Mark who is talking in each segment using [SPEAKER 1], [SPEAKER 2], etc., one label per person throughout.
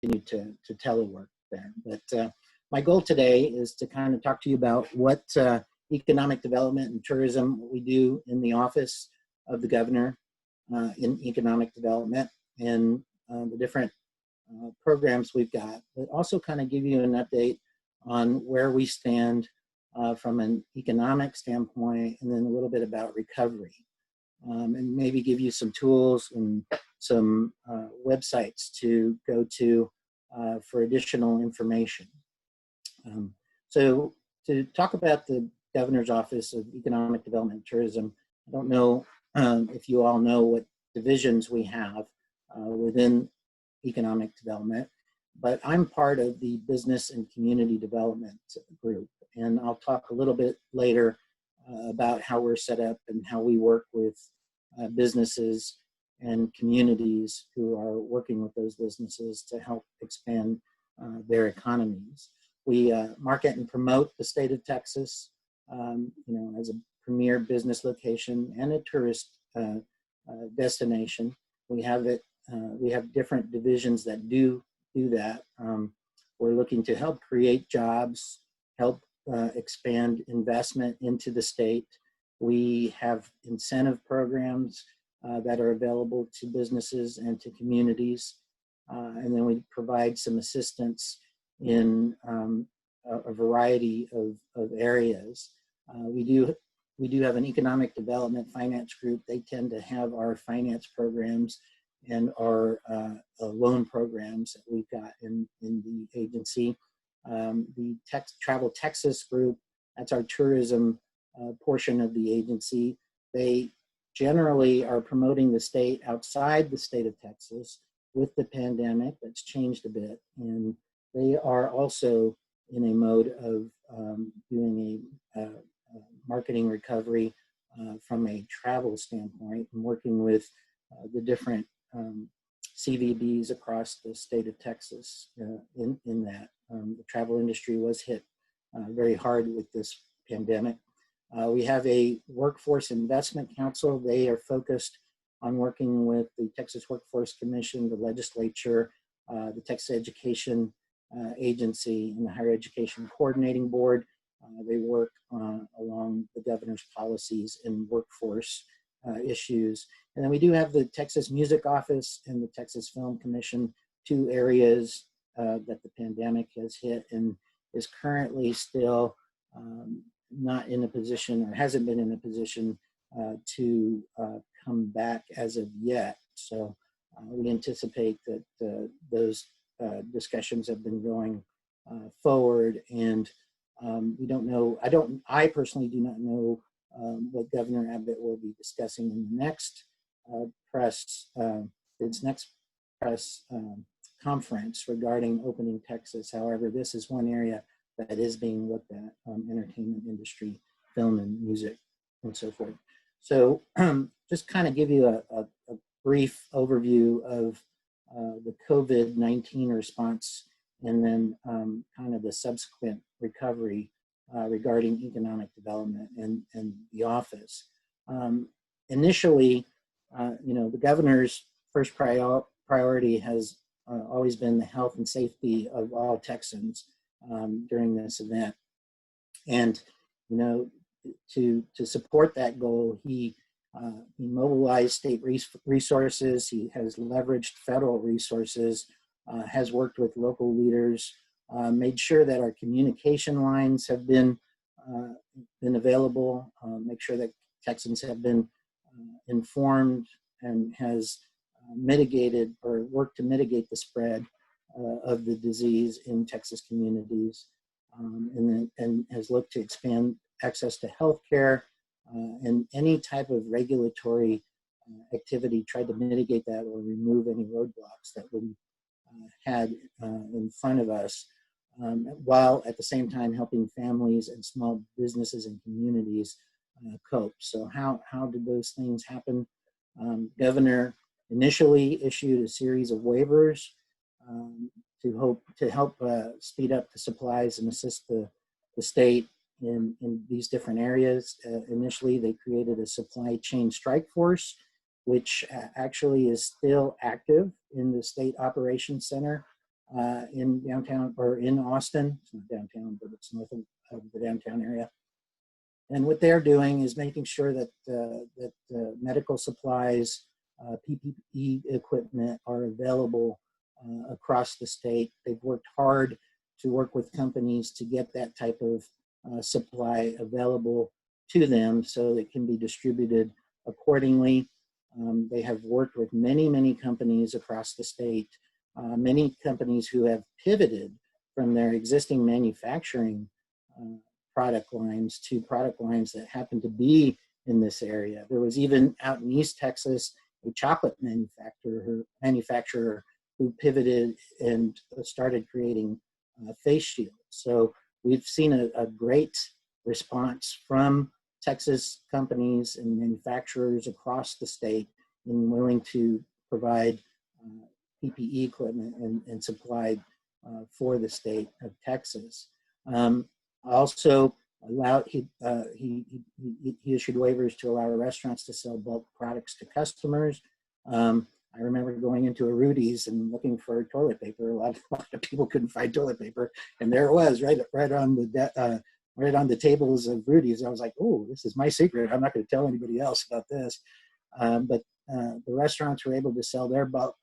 [SPEAKER 1] continue to telework there. But my goal today is to kind of talk to you about what economic development and tourism, what we do in the office of the governor in economic development, and the different programs we've got, but also kind of give you an update on where we stand from an economic standpoint, and then a little bit about recovery, and maybe give you some tools and some websites to go to for additional information. So to talk about the Governor's Office of Economic Development and Tourism, I don't know if you all know what divisions we have within economic development, but I'm part of the Business and Community Development group, and I'll talk a little bit later about how we're set up and how we work with businesses and communities who are working with those businesses to help expand their economies. We market and promote the state of Texas, as a premier business location and a tourist destination. We have different divisions that do that. We're looking to help create jobs, help expand investment into the state. We have incentive programs that are available to businesses and to communities. And then we provide some assistance in a variety of areas. We do have an economic development finance group. They tend to have our finance programs and our loan programs that we've got in the agency. The Travel Texas group, that's our tourism portion of the agency. They generally are promoting the state outside the state of Texas. With the pandemic, that's changed a bit, and they are also in a mode of doing a marketing recovery from a travel standpoint, and working with the different CVBs across the state of Texas in that. The travel industry was hit very hard with this pandemic. We have a Workforce Investment Council. They are focused on working with the Texas Workforce Commission, the legislature, the Texas Education Agency, and the Higher Education Coordinating Board. They work along the governor's policies in workforce issues. And then we do have the Texas Music Office and the Texas Film Commission, two areas that the pandemic has hit and is currently still not in a position, or hasn't been in a position to come back as of yet. So we anticipate that those discussions have been going forward, and we don't know, I personally do not know what Governor Abbott will be discussing in the next press conference regarding opening Texas. However, this is one area that is being looked at, entertainment industry, film and music, and so forth. So just kind of give you a brief overview of the COVID-19 response, and then kind of the subsequent recovery regarding economic development and the office. Initially, the governor's first priority has always been the health and safety of all Texans during this event. And, to support that goal, he mobilized state resources. He has leveraged federal resources, has worked with local leaders, made sure that our communication lines have been available, make sure that Texans have been informed, and has mitigated or worked to mitigate the spread of the disease in Texas communities, and has looked to expand access to health care and any type of regulatory activity, tried to mitigate that or remove any roadblocks that we had in front of us, while at the same time helping families and small businesses and communities cope. So how did those things happen? Governor initially issued a series of waivers to help speed up the supplies and assist the state in these different areas. Initially, they created a supply chain strike force, which actually is still active in the State Operations Center. in downtown, or in Austin. It's not downtown, but it's north of the downtown area. And what they're doing is making sure that medical supplies, PPE equipment are available across the state. They've worked hard to work with companies to get that type of supply available to them so it can be distributed accordingly. They have worked with many, many companies across the state, many companies who have pivoted from their existing manufacturing product lines to product lines that happen to be in this area. There was even out in East Texas, a chocolate manufacturer who pivoted and started creating face shields. So we've seen a great response from Texas companies and manufacturers across the state in willing to provide PPE equipment and supply for the state of Texas. Also allowed, he issued waivers to allow restaurants to sell bulk products to customers. I remember going into a Rudy's and looking for toilet paper. A lot of people couldn't find toilet paper, and there it was, right on the tables of Rudy's. I was like, "Oh, this is my secret. I'm not going to tell anybody else about this." But the restaurants were able to sell their bulk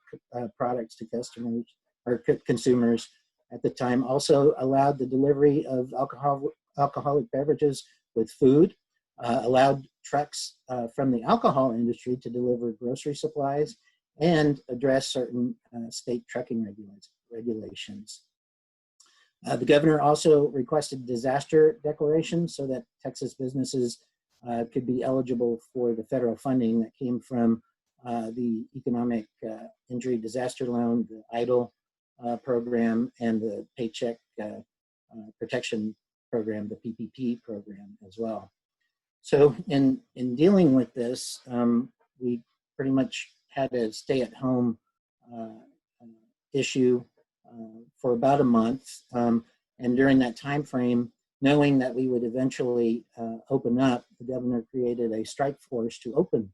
[SPEAKER 1] products to customers or consumers at the time. Also allowed the delivery of alcoholic beverages with food. Allowed trucks from the alcohol industry to deliver grocery supplies and address certain state trucking regulations. The governor also requested disaster declarations so that Texas businesses could be eligible for the federal funding that came from the Economic Injury Disaster Loan, the EIDL program, and the Paycheck Protection Program, the PPP program as well. So in dealing with this, we pretty much had a stay-at-home issue for about a month. And during that time frame, knowing that we would eventually open up, the governor created a strike force to open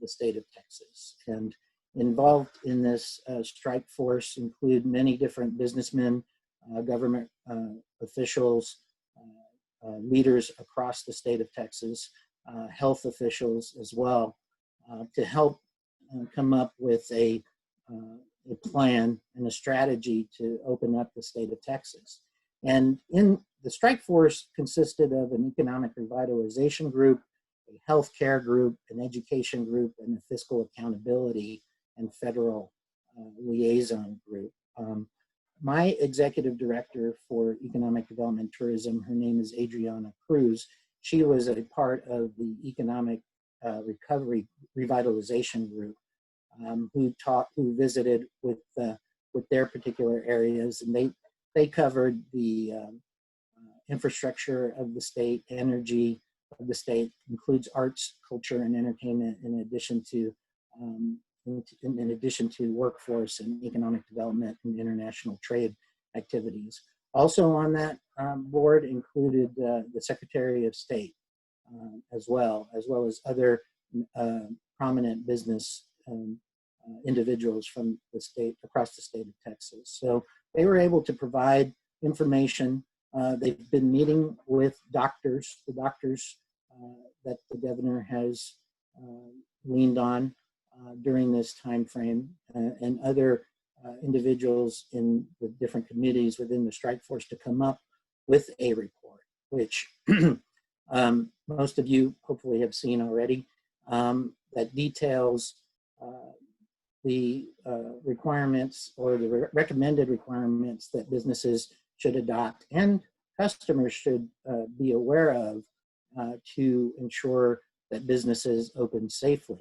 [SPEAKER 1] the state of Texas. And involved in this strike force include many different businessmen, government officials, leaders across the state of Texas, health officials as well, to help come up with a plan and a strategy to open up the state of Texas. And in the strike force consisted of an economic revitalization group, a healthcare group, an education group, and a fiscal accountability and federal liaison group. My executive director for economic development and tourism, her name is Adriana Cruz. She was a part of the economic recovery revitalization group who visited with their particular areas, and they covered the infrastructure of the state, energy of the state, includes arts, culture, and entertainment, in addition to workforce and economic development and international trade activities. Also on that board included the Secretary of State as well as other prominent business individuals from the state, across the state of Texas. So they were able to provide information. They've been meeting with doctors, the doctors that the governor has leaned on during this time frame, and other individuals in the different committees within the strike force to come up with a report, which most of you hopefully have seen already, that details the requirements or the recommended requirements that businesses should adopt and customers should be aware of to ensure that businesses open safely.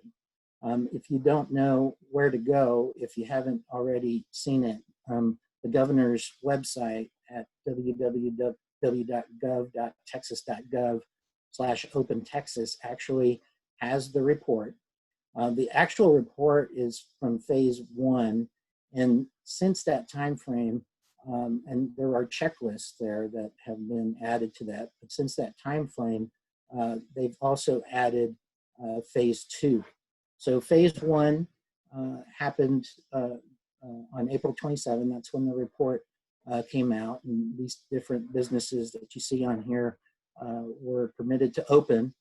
[SPEAKER 1] If you don't know where to go, if you haven't already seen it, the governor's website at www.gov.texas.gov/OpenTexas actually has the report. The actual report is from phase 1, and since that time frame, and there are checklists there that have been added to that, but since that time frame, they've also added phase 2. So phase 1 happened on April 27, that's when the report came out, and these different businesses that you see on here were permitted to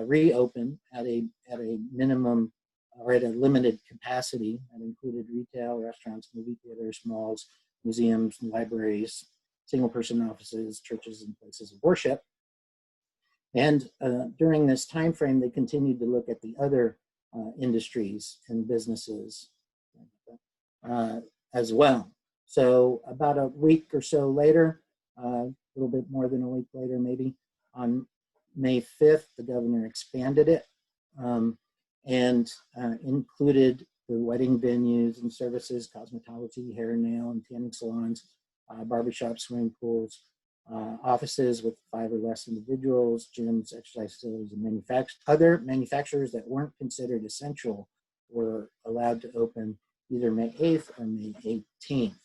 [SPEAKER 1] reopen at a minimum or at a limited capacity. That included retail, restaurants, movie theaters, malls, museums, libraries, single-person offices, churches, and places of worship. And during this time frame, they continued to look at the other industries and businesses as well. So about a week or so later, a little bit more than a week later maybe, on May 5th, the governor expanded it and included the wedding venues and services, cosmetology, hair and nail and tanning salons, barbershops, swimming pools, offices with 5 or less individuals, gyms, exercise facilities, and other manufacturers that weren't considered essential were allowed to open either May 8th or May 18th.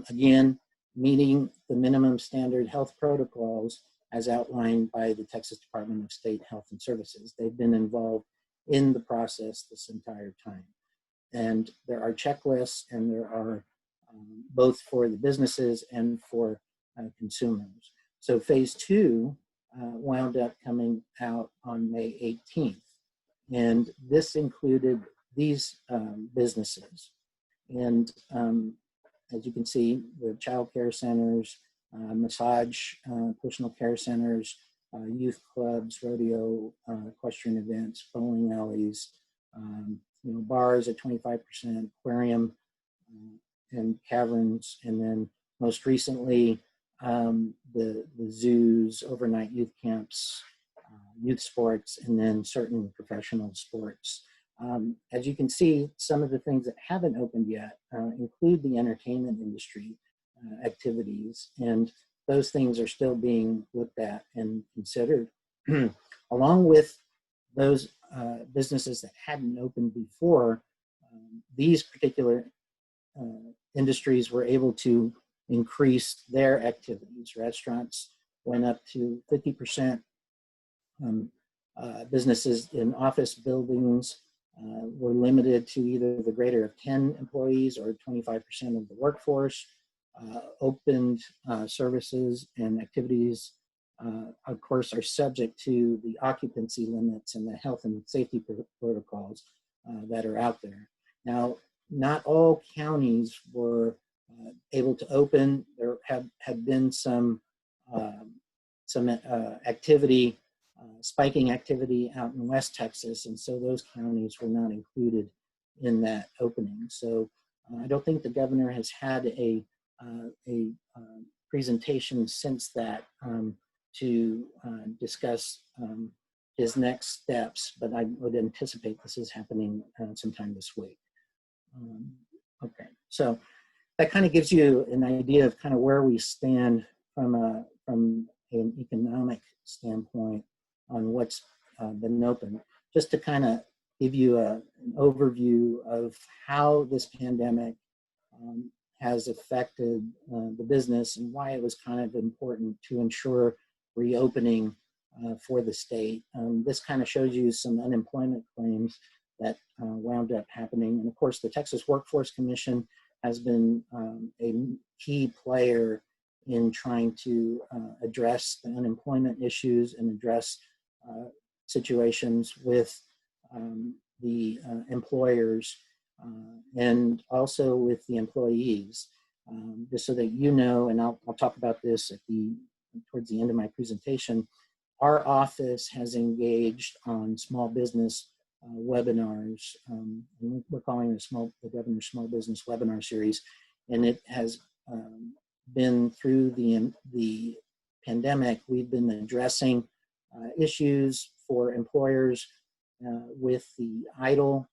[SPEAKER 1] Again, meeting the minimum standard health protocols as outlined by the Texas Department of State Health and Services. They've been involved in the process this entire time. And there are checklists, and there are both for the businesses and for consumers. So phase 2 wound up coming out on May 18th. And this included these businesses. And as you can see, the child care centers, massage, personal care centers, youth clubs, rodeo, equestrian events, bowling alleys, bars at 25%, aquarium and caverns, and then most recently, the zoos, overnight youth camps, youth sports, and then certain professional sports. As you can see, some of the things that haven't opened yet include the entertainment industry activities, and those things are still being looked at and considered. Along with those businesses that hadn't opened before, these particular industries were able to increase their activities. Restaurants went up to 50%. Businesses in office buildings were limited to either the greater of 10 employees or 25% of the workforce. Opened services and activities, of course, are subject to the occupancy limits and the health and safety protocols that are out there. Now, not all counties were able to open. There had been some activity, spiking activity out in West Texas, and so those counties were not included in that opening. So I don't think the governor has had a presentation since that to discuss his next steps, but I would anticipate this is happening sometime this week. Okay, so that kind of gives you an idea of kind of where we stand from an economic standpoint on what's been open. Just to kind of give you an overview of how this pandemic has affected the business and why it was kind of important to ensure reopening for the state. This kind of shows you some unemployment claims that wound up happening. And of course, the Texas Workforce Commission has been a key player in trying to address the unemployment issues and address situations with the employers and also with the employees. Just so that you know, and I'll talk about this towards the end of my presentation, our office has engaged on small business webinars. We're calling it the Governor's Small Business Webinar Series, and it has been through the pandemic. We've been addressing issues for employers with the EIDL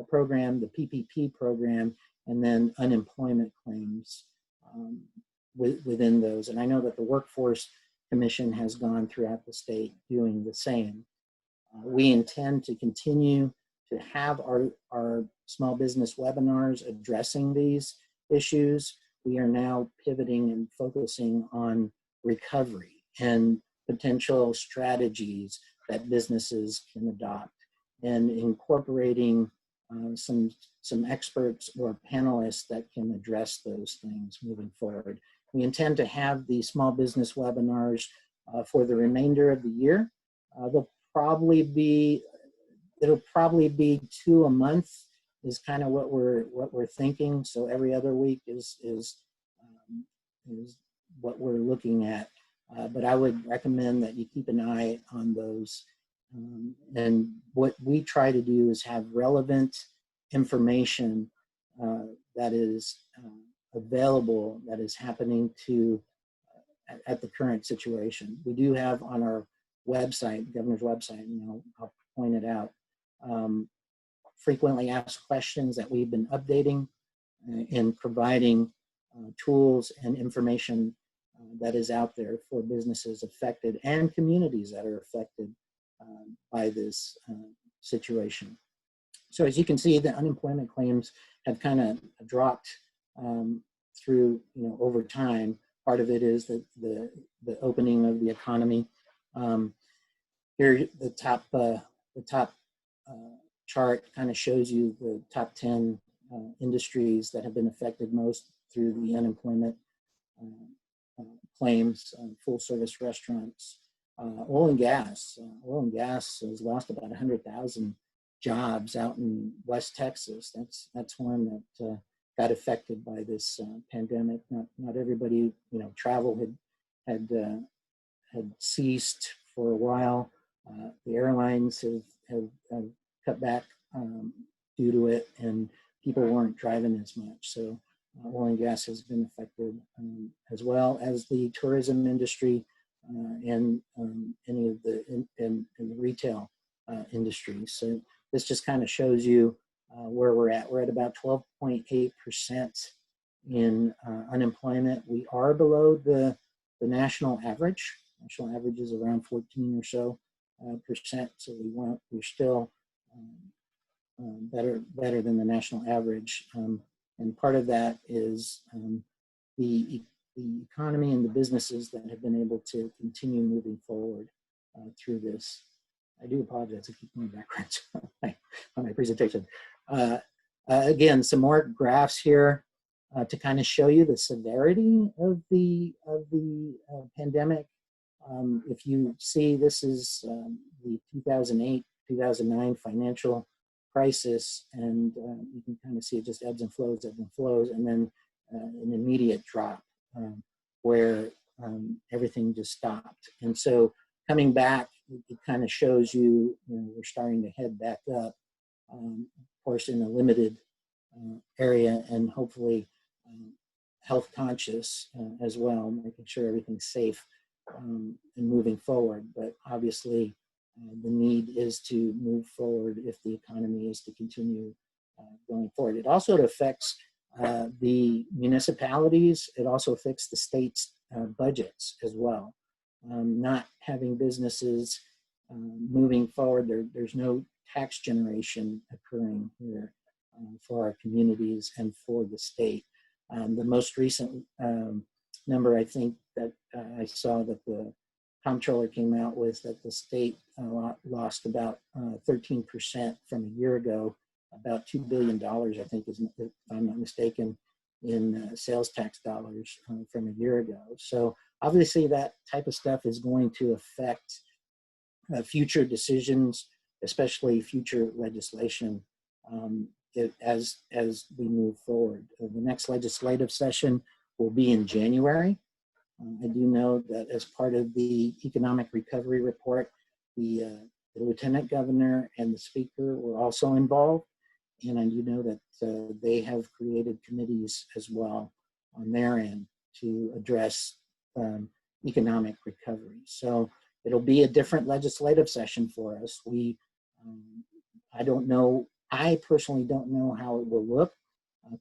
[SPEAKER 1] program, the PPP program, and then unemployment claims within those. And I know that the Workforce Commission has gone throughout the state doing the same. We intend to continue to have our small business webinars addressing these issues. We are now pivoting and focusing on recovery and potential strategies that businesses can adopt, and incorporating some experts or panelists that can address those things moving forward. We intend to have the small business webinars for the remainder of the year. It'll probably be 2 a month is kind of what we're thinking. So every other week is what we're looking at. But I would recommend that you keep an eye on those. And what we try to do is have relevant information that is available, that is happening to at the current situation. We do have on our website, governor's website, and I'll point it out, frequently asked questions that we've been updating and providing tools and information that is out there for businesses affected and communities that are affected by this situation. So as you can see, the unemployment claims have kind of dropped through, over time. Part of it is the opening of the economy. Here, the top chart kind of shows you the top 10 industries that have been affected most through the unemployment claims. Full service restaurants, oil and gas. Oil and gas has lost about 100,000 jobs out in West Texas. That's one that got affected by this pandemic. Not everybody, travel had ceased for a while. The airlines have cut back due to it, and people weren't driving as much. So oil and gas has been affected, as well as the tourism industry and any of the in the retail industry. So this just kind of shows you where we're at. We're at about 12.8% in unemployment. We are below the national average. National average is around 14 or so percent. So we're still better than the national average. And part of that is the economy and the businesses that have been able to continue moving forward through this. I do apologize, I keep going backwards on my presentation. Again, some more graphs here to kind of show you the severity of the pandemic. If you see, this is the 2008-2009 financial crisis, and you can kind of see it just ebbs and flows, and then an immediate drop where everything just stopped. And so coming back, it kind of shows you, we're starting to head back up, of course, in a limited area, and hopefully health conscious as well, making sure everything's safe and moving forward. But obviously, the need is to move forward if the economy is to continue going forward. It also affects the municipalities. It also affects the state's budgets as well. Not having businesses moving forward, there's no tax generation occurring here for our communities and for the state. The most recent number, I think, that I saw that the comptroller came out with, that the state lost about 13% from a year ago, about $2 billion, I think, if I'm not mistaken, in sales tax dollars from a year ago. So obviously that type of stuff is going to affect future decisions, especially future legislation as we move forward. The next legislative session will be in January. I do know that as part of the economic recovery report, the lieutenant governor and the speaker were also involved. And I do know that they have created committees as well on their end to address economic recovery. So it'll be a different legislative session for us. I don't know, I personally don't know how it will look.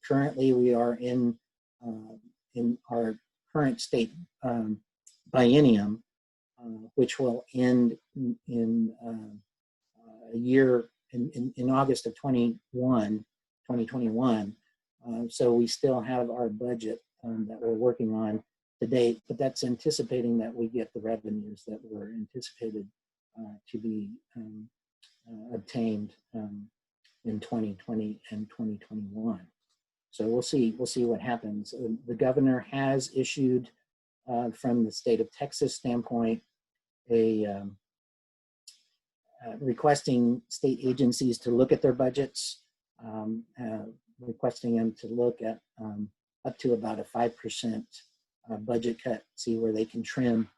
[SPEAKER 1] Currently, we are in our current state biennium, which will end in a year in August of 2021. So we still have our budget that we're working on to date, but that's anticipating that we get the revenues that were anticipated to be obtained in 2020 and 2021. So we'll see what happens. The governor has issued, from the state of Texas standpoint, a requesting state agencies to look at their budgets, requesting them to look at up to about a 5% budget cut, see where they can trim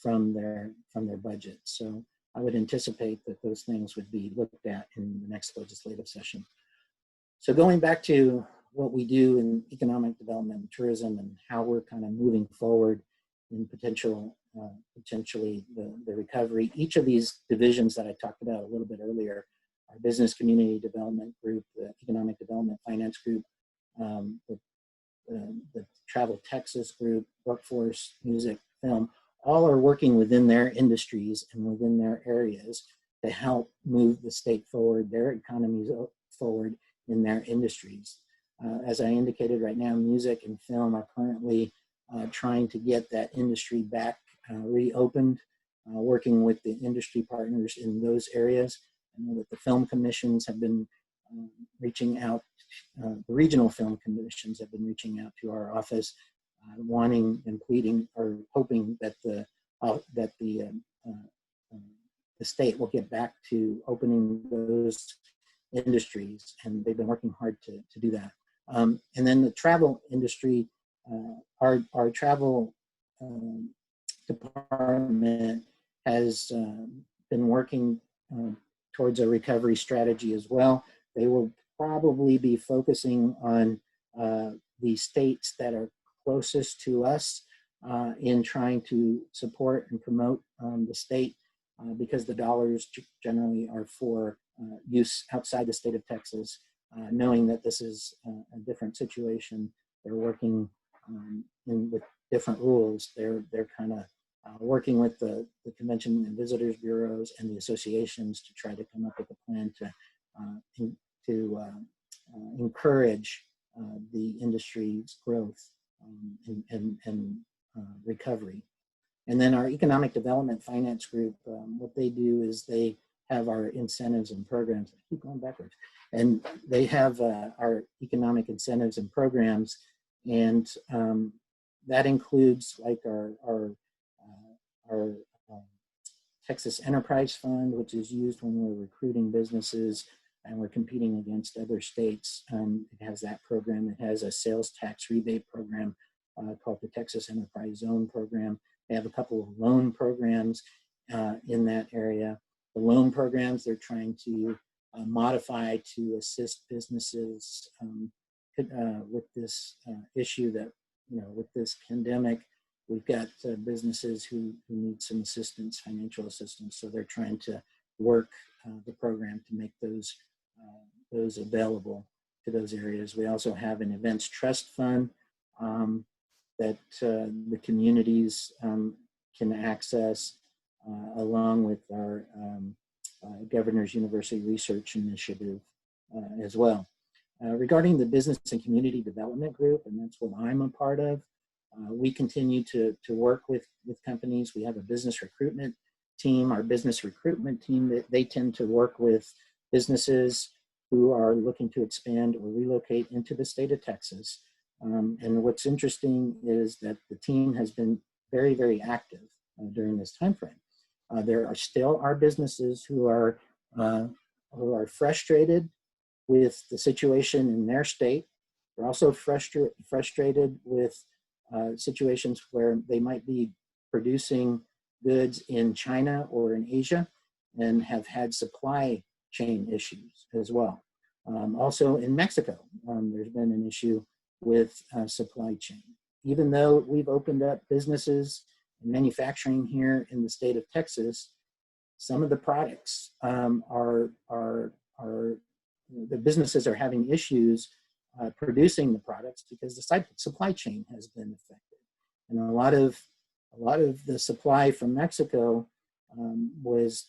[SPEAKER 1] from their budget. So I would anticipate that those things would be looked at in the next legislative session. So going back to what we do in economic development and tourism and how we're kind of moving forward in potentially the recovery. Each of these divisions that I talked about a little bit earlier, our business community development group, the economic development finance group, the travel Texas group, workforce, music, film, all are working within their industries and within their areas to help move the state forward, their economies forward in their industries. As I indicated right now, music and film are currently trying to get that industry back reopened, working with the industry partners in those areas. I know that the film commissions have been reaching out, the regional film commissions have been reaching out to our office, wanting and pleading or hoping that the state will get back to opening those industries, and they've been working hard to do that. And then the travel industry, our travel department has been working towards a recovery strategy as well. They will probably be focusing on the states that are closest to us in trying to support and promote the state because the dollars generally are for use outside the state of Texas. Knowing that this is a different situation, they're working with different rules. They're kind of working with the Convention and Visitors Bureaus and the associations to try to come up with a plan to encourage the industry's growth and recovery. And then our economic development finance group, what they do is they have our incentives and programs. I keep going backwards. And they have our economic incentives and programs, and that includes like our Texas Enterprise Fund, which is used when we're recruiting businesses and we're competing against other states. It has that program. It has a sales tax rebate program called the Texas Enterprise Zone Program. They have a couple of loan programs in that area. The loan programs they're trying to modify to assist businesses with this issue that, with this pandemic, we've got businesses who need some assistance, financial assistance. So they're trying to work the program to make those available to those areas. We also have an events trust fund that the communities can access along with our Governor's University Research Initiative as well. Regarding the Business and Community Development Group, and that's what I'm a part of, we continue to work with companies. We have a business recruitment team. Our business recruitment team, they tend to work with businesses who are looking to expand or relocate into the state of Texas. And what's interesting is that the team has been very, very active during this time frame. There are still our businesses who are frustrated with the situation in their state. They're also frustrated with situations where they might be producing goods in China or in Asia and have had supply chain issues as well. Also in Mexico, there's been an issue with supply chain. Even though we've opened up businesses and manufacturing here in the state of Texas, some of the products the businesses are having issues producing the products because the supply chain has been affected. And a lot of the supply from Mexico was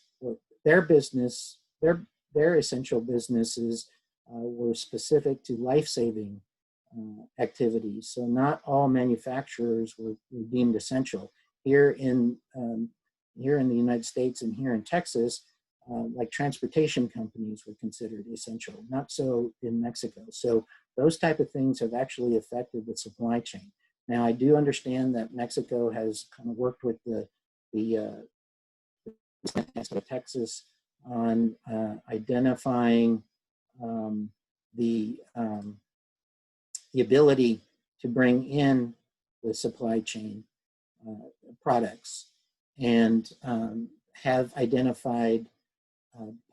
[SPEAKER 1] their business, their essential businesses were specific to life-saving activities. So not all manufacturers were deemed essential. Here in the United States and here in Texas, like transportation companies were considered essential, not so in Mexico. So those type of things have actually affected the supply chain. Now, I do understand that Mexico has kind of worked with the Texas on identifying the ability to bring in the supply chain products, and have identified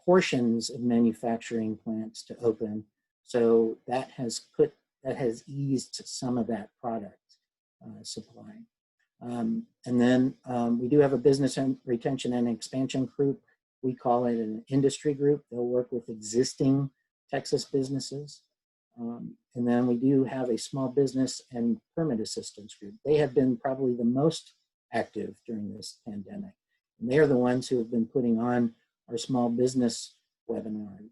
[SPEAKER 1] portions of manufacturing plants to open. So that has eased some of that product supply. And then we do have a business and retention and expansion group. We call it an industry group. They'll work with existing Texas businesses. And then we do have a small business and permit assistance group. They have been probably the most active during this pandemic. And they are the ones who have been putting on our small business webinars.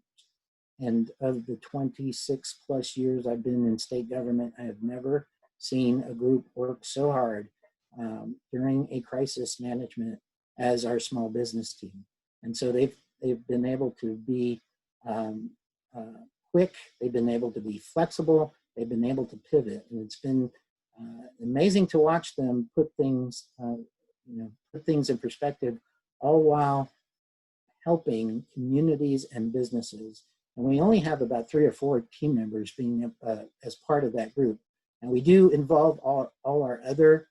[SPEAKER 1] And of the 26 plus years I've been in state government, I have never seen a group work so hard during a crisis management as our small business team. And so they've been able to be quick, they've been able to be flexible, they've been able to pivot. And it's been amazing to watch them put things, put things in perspective, all while helping communities and businesses. And we only have about 3 or 4 team members being as part of that group. And we do involve all our other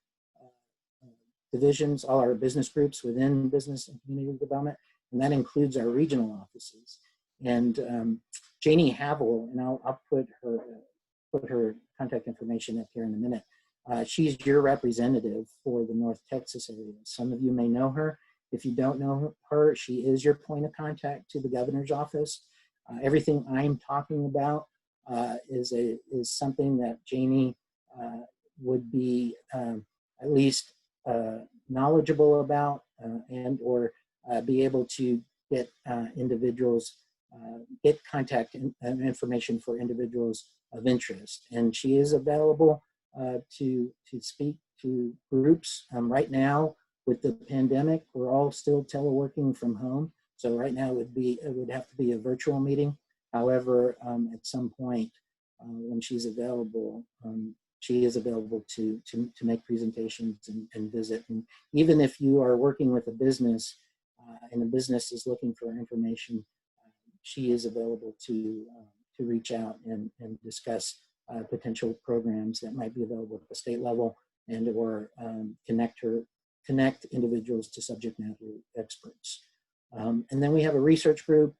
[SPEAKER 1] divisions, all our business groups within business and community development, and that includes our regional offices. And Janie Havel, and I'll put her contact information up here in a minute. She's your representative for the North Texas area. Some of you may know her. If you don't know her, she is your point of contact to the governor's office. Everything I'm talking about is something that Janie would be at least knowledgeable about and or be able to get individuals, get contact information for individuals of interest. And she is available to speak to groups. Right now, with the pandemic, we're all still teleworking from home. So right now it would have to be a virtual meeting. However, at some point when she's available, she is available to make presentations and visit. And even if you are working with a business and the business is looking for information, she is available to reach out and discuss potential programs that might be available at the state level, and or connect individuals to subject matter experts. And then we have a research group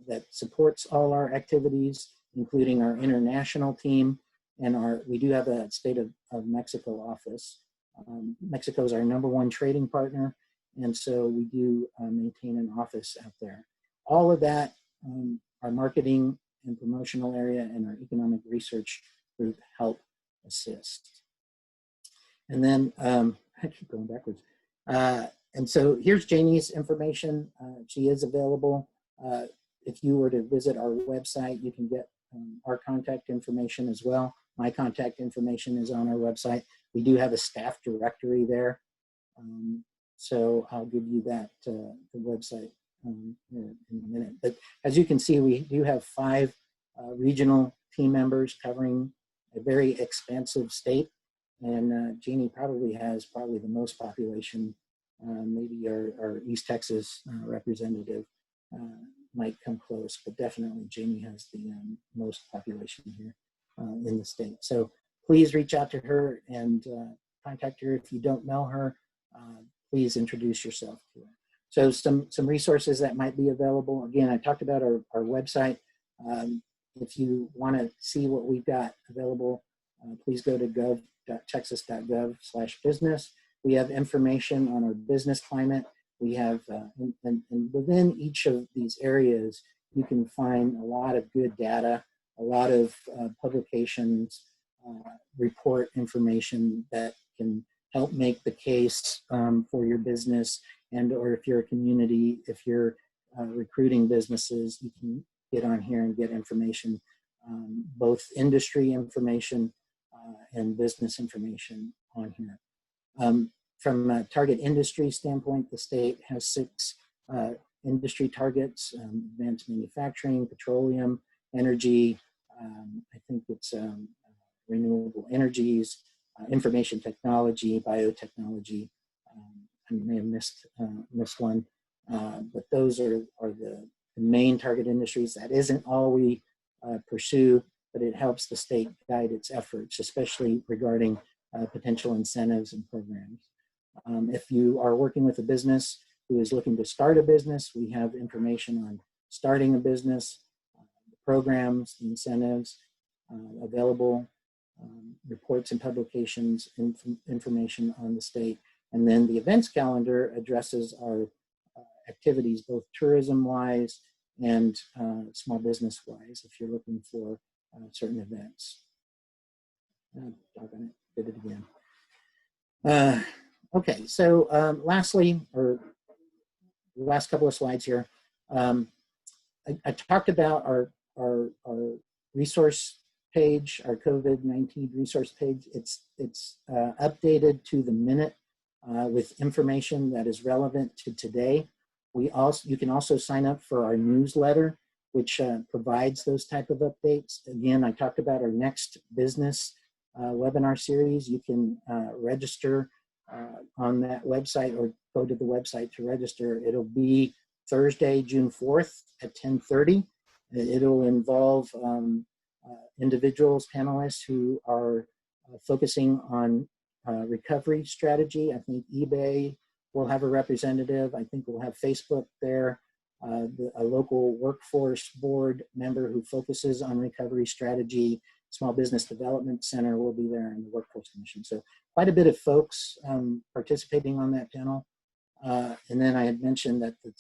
[SPEAKER 1] that supports all our activities, including our international team, and we do have a State of Mexico office. Mexico is our #1 trading partner, and so we do maintain an office out there. All of that, our marketing and promotional area and our economic research group help assist. And then, I keep going backwards. And so here's Janie's information. She is available. If you were to visit our website, you can get our contact information as well. My contact information is on our website. We do have a staff directory there. So I'll give you that, the website in a minute. But as you can see, we do have 5 regional team members covering a very expansive state. And Jeannie probably has the most population. Maybe our East Texas representative might come close, but definitely Jeannie has the most population here in the state. So please reach out to her and contact her. If you don't know her, please introduce yourself to her. So some resources that might be available. Again, I talked about our website. If you want to see what we've got available, please go to gov.texas.gov/business. We have information on our business climate. We have, and within each of these areas, you can find a lot of good data, a lot of publications, report information that can help make the case for your business, and or if you're a community, if you're recruiting businesses, you can get on here and get information, both industry information and business information on here. From a target industry standpoint, the state has 6 industry targets, advanced manufacturing, petroleum, energy. I think it's renewable energies, information technology, biotechnology. I may have missed one, but those are the main target industries. That isn't all we pursue, but it helps the state guide its efforts, especially regarding potential incentives and programs. If you are working with a business who is looking to start a business, we have information on starting a business, the programs, the incentives available, reports and publications, information on the state. And then the events calendar addresses our activities, both tourism-wise and small business-wise, if you're looking for certain events. Doggone it, did it again. Okay, so lastly, or the last couple of slides here, I talked about our resource page, our COVID-19 resource page. It's updated to the minute with information that is relevant to today. You can also sign up for our newsletter, which provides those type of updates. Again, I talked about our next business webinar series. You can register on that website or go to the website to register. It'll be Thursday, June 4th at 10:30. It'll involve individuals, panelists who are focusing on recovery strategy. I think eBay will have a representative. I think we'll have Facebook there, a local workforce board member who focuses on recovery strategy. Small Business Development Center will be there, and the Workforce Commission. So quite a bit of folks participating on that panel. And then I had mentioned that the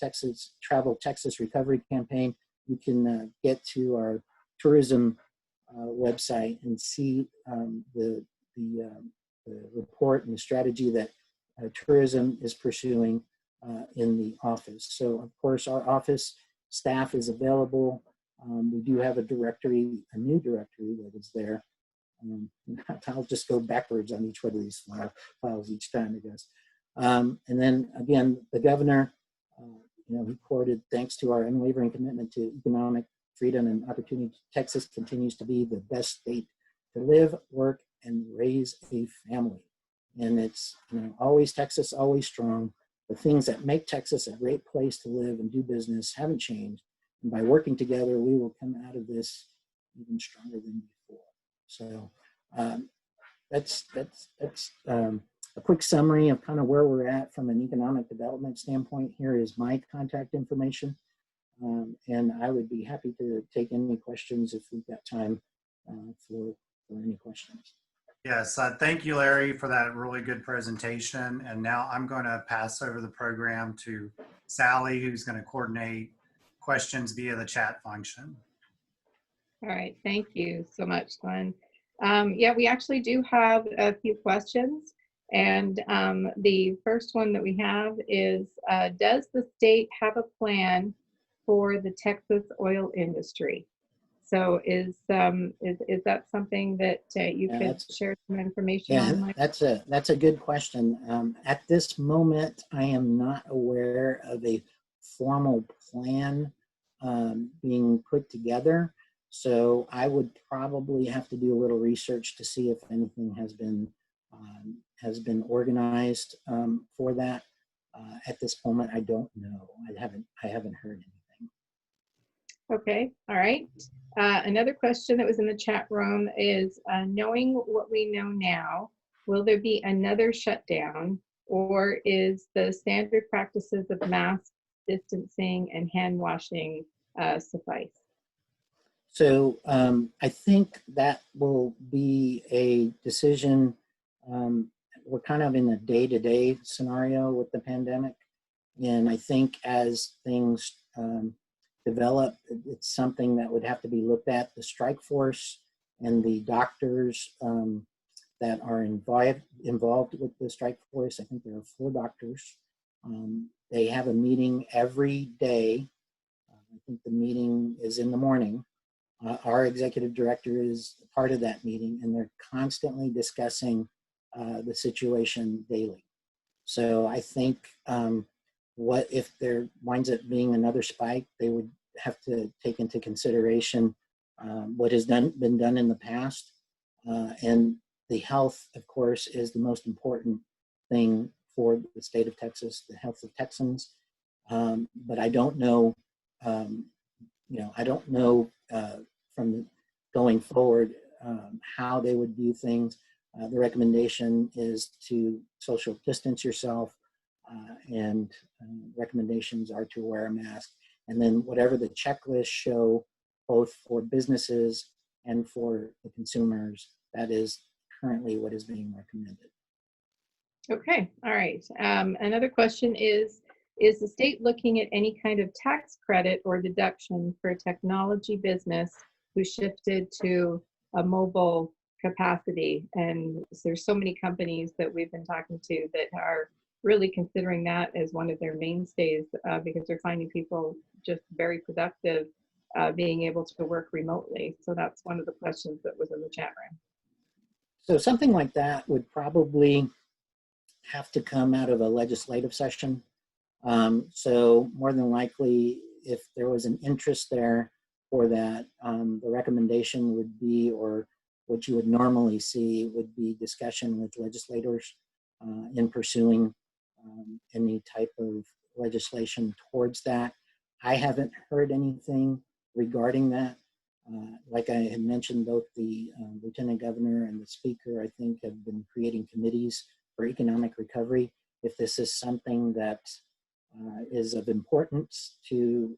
[SPEAKER 1] Travel Texas Recovery Campaign, you can get to our tourism website and see the report and the strategy that tourism is pursuing in the office. So of course our office staff is available. We do have a new directory that is there. I'll just go backwards on each one of these files each time, I guess. And then again, the governor, he quoted, "Thanks to our unwavering commitment to economic freedom and opportunity, Texas continues to be the best state to live, work, and raise a family." And it's, always Texas, always strong. The things that make Texas a great place to live and do business haven't changed. And by working together, we will come out of this even stronger than before. So that's a quick summary of kind of where we're at from an economic development standpoint. Here is my contact information. And I would be happy to take any questions if we've got time for any questions.
[SPEAKER 2] Yes, thank you, Larry, for that really good presentation. And now I'm going to pass over the program to Sally, who's going to coordinate questions via the chat function.
[SPEAKER 3] All right, thank you so much, Glenn. Yeah, we actually do have a few questions. And the first one that we have is, does the state have a plan for the Texas oil industry? So is that something that you could share some information on?
[SPEAKER 1] That's a good question. At this moment, I am not aware of a formal plan being put together. So I would probably have to do a little research to see if anything has been organized for that. At this moment, I don't know. I haven't heard anything.
[SPEAKER 3] Okay, all right. Another question that was in the chat room is, knowing what we know now, will there be another shutdown, or is the standard practices of mask distancing and hand washing suffice?
[SPEAKER 1] So I think that will be a decision. We're kind of in a day-to-day scenario with the pandemic. And I think as things develop, it's something that would have to be looked at. The strike force and the doctors that are involved with the strike force, I think there are 4 doctors. They have a meeting every day. I think the meeting is in the morning. Our executive director is part of that meeting, and they're constantly discussing the situation daily. So I think what if there winds up being another spike, they would have to take into consideration what has been done in the past. And the health, of course, is the most important thing for the state of Texas, the health of Texans. But I don't know, I don't know from going forward how they would view things. The recommendation is to social distance yourself, and recommendations are to wear a mask. And then whatever the checklists show, both for businesses and for the consumers, that is currently what is being recommended.
[SPEAKER 3] Okay, all right. Another question is the state looking at any kind of tax credit or deduction for a technology business who shifted to a mobile capacity? And there's so many companies that we've been talking to that are really considering that as one of their mainstays because they're finding people just very productive being able to work remotely. So that's one of the questions that was in the chat room.
[SPEAKER 1] So something like that would probably have to come out of a legislative session. So more than likely, if there was an interest there for that, the recommendation would be, or what you would normally see would be discussion with legislators in pursuing any type of legislation towards that. I haven't heard anything regarding that. Like I had mentioned, both the Lieutenant Governor and the Speaker, I think, have been creating committees for economic recovery. If this is something that is of importance to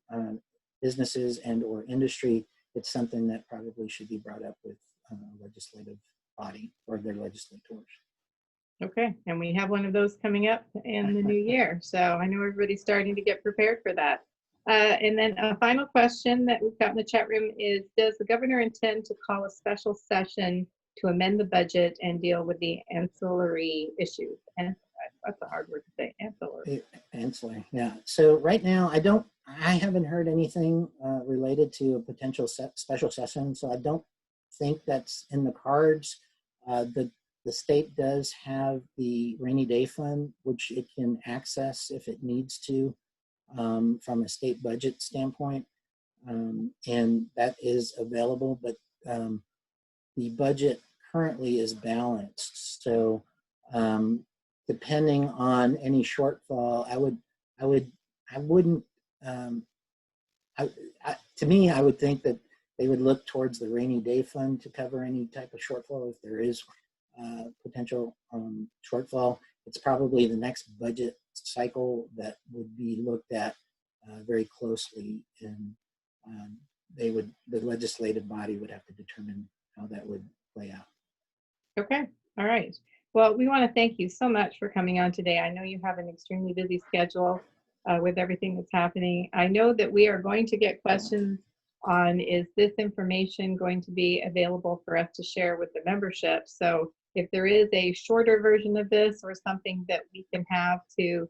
[SPEAKER 1] businesses and or industry, it's something that probably should be brought up with a legislative body or their legislators.
[SPEAKER 3] Okay, and we have one of those coming up in the new year. So I know everybody's starting to get prepared for that. And then a final question that we've got in the chat room is, does the governor intend to call a special session to amend the budget and deal with the ancillary issues? And that's a hard word to say, ancillary.
[SPEAKER 1] Ancillary, yeah. So right now, I haven't heard anything related to a potential special session. So I don't think that's in the cards. The state does have the rainy day fund, which it can access if it needs to from a state budget standpoint. And that is available, but the budget currently is balanced. So depending on any shortfall, to me, I would think that they would look towards the rainy day fund to cover any type of shortfall if there is potential shortfall. It's probably the next budget cycle that would be looked at very closely, and the legislative body would have to determine how that would play out.
[SPEAKER 3] Okay, all right. Well, we want to thank you so much for coming on today. I know you have an extremely busy schedule with everything that's happening. I know that we are going to get questions on, is this information going to be available for us to share with the membership? So if there is a shorter version of this or something that we can have to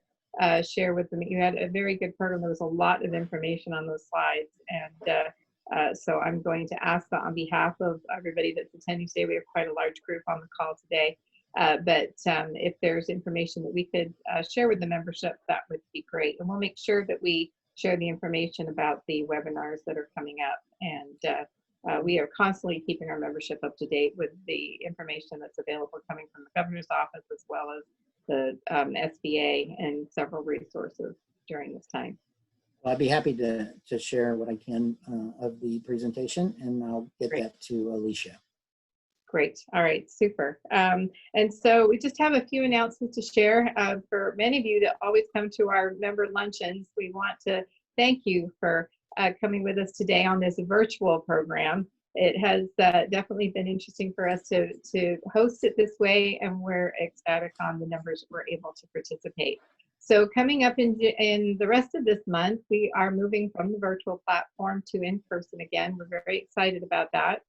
[SPEAKER 3] share with them, you had a very good program. There was a lot of information on those slides. And so I'm going to ask that on behalf of everybody that's attending today. We have quite a large group on the call today. But if there's information that we could share with the membership, that would be great. And we'll make sure that we share the information about the webinars that are coming up. And we are constantly keeping our membership up to date with the information that's available coming from the governor's office, as well as the SBA and several resources during this time.
[SPEAKER 1] Well, I'd be happy to share what I can of the presentation, and I'll get
[SPEAKER 3] Great.
[SPEAKER 1] that to Alicia.
[SPEAKER 3] Great. All right. Super. And so we just have a few announcements to share. For many of you that always come to our member luncheons, we want to thank you for coming with us today on this virtual program. It has definitely been interesting for us to host it this way, and we're ecstatic on the numbers that we're able to participate. So coming up in the rest of this month, we are moving from the virtual platform to in-person again. We're very excited about that.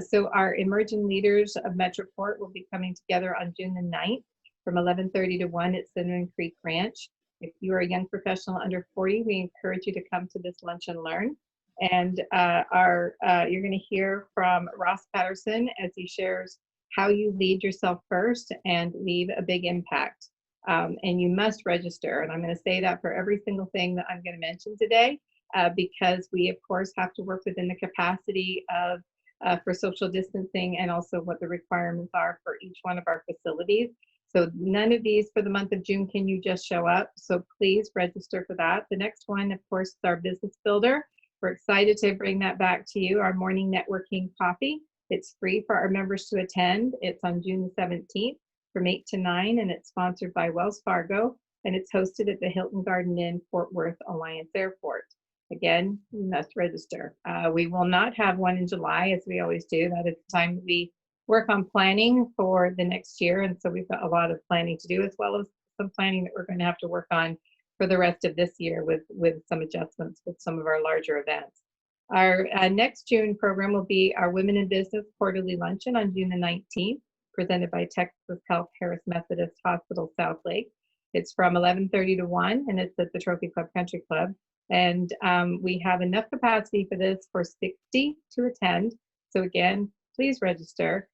[SPEAKER 3] So our emerging leaders of Metroport will be coming together on June the 9th from 11:30 to 1 at Cinnamon Creek Ranch. If you are a young professional under 40, we encourage you to come to this lunch and learn. And you're going to hear from Ross Patterson as he shares how you lead yourself first and leave a big impact. and you must register. And I'm going to say that for every single thing that I'm going to mention today, because we, of course, have to work within the capacity of for social distancing and also what the requirements are for each one of our facilities. So none of these for the month of June can you just show up. So please register for that. The next one, of course, is our business builder. We're excited to bring that back to you, our morning networking coffee. It's free for our members to attend. It's on June the 17th from 8 to 9, and it's sponsored by Wells Fargo, and it's hosted at the Hilton Garden Inn, Fort Worth Alliance Airport. Again, you must register. We will not have one in July, as we always do. That is the time we work on planning for the next year, and so we've got a lot of planning to do, as well as some planning that we're going to have to work on for the rest of this year with some adjustments with some of our larger events. Our next June program will be our Women in Business Quarterly Luncheon on June the 19th, presented by Texas Health Harris Methodist Hospital, South Lake. It's from 11:30 to 1, and it's at the Trophy Club Country Club. And we have enough capacity for this for 60 to attend. So again, please register.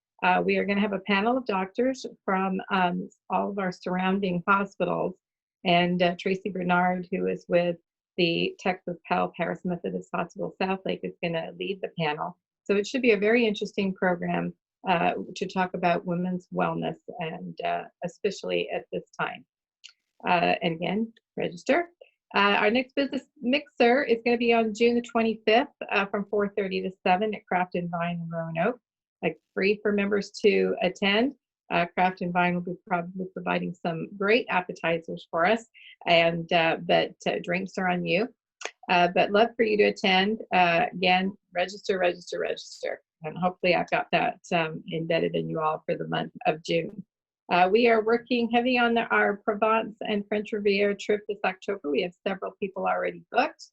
[SPEAKER 3] We are going to have a panel of doctors from all of our surrounding hospitals. And Tracy Bernard, who is with the Texas Health Harris Methodist Hospital South Lake, is going to lead the panel. So it should be a very interesting program to talk about women's wellness, and especially at this time. And again, register. Our next business mixer is going to be on June the 25th from 4:30 to 7 at Craft and Vine in Roanoke. Free for members to attend. Craft and Vine will be probably providing some great appetizers for us, and but drinks are on you. But love for you to attend. Again, register, and hopefully I've got that embedded in you all for the month of June. We are working heavy on our Provence and French Riviera trip this October. We have several people already booked.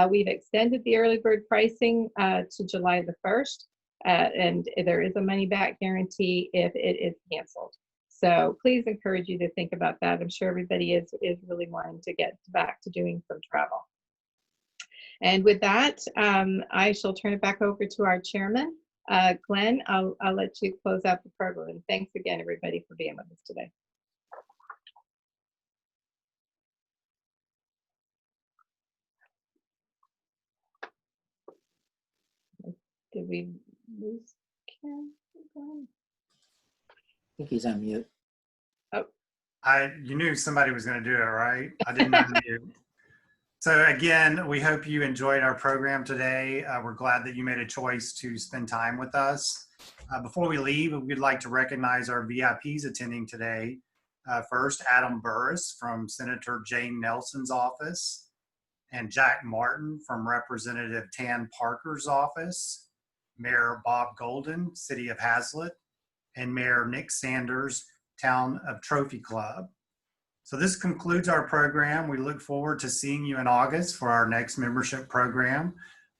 [SPEAKER 3] We've extended the early bird pricing to July the 1st, and there is a money back guarantee if it is canceled. So please encourage you to think about that. I'm sure everybody is really wanting to get back to doing some travel. And with that, I shall turn it back over to our chairman. Glenn, I'll let you close out the program. And thanks again, everybody, for being with us today. Did we lose Ken?
[SPEAKER 1] I think he's on mute.
[SPEAKER 3] Oh.
[SPEAKER 2] You knew somebody was going to do it, right? I didn't unmute. So again, we hope you enjoyed our program today. We're glad that you made a choice to spend time with us. Before we leave, we'd like to recognize our VIPs attending today. First, Adam Burris from Senator Jane Nelson's office, and Jack Martin from Representative Tan Parker's office, Mayor Bob Golden, City of Hazlet, and Mayor Nick Sanders, Town of Trophy Club. So this concludes our program. We look forward to seeing you in August for our next membership program.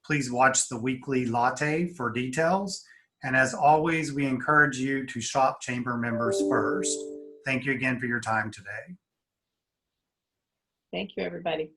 [SPEAKER 2] Please watch the weekly latte for details. And as always, we encourage you to shop chamber members first. Thank you again for your time today.
[SPEAKER 3] Thank you, everybody.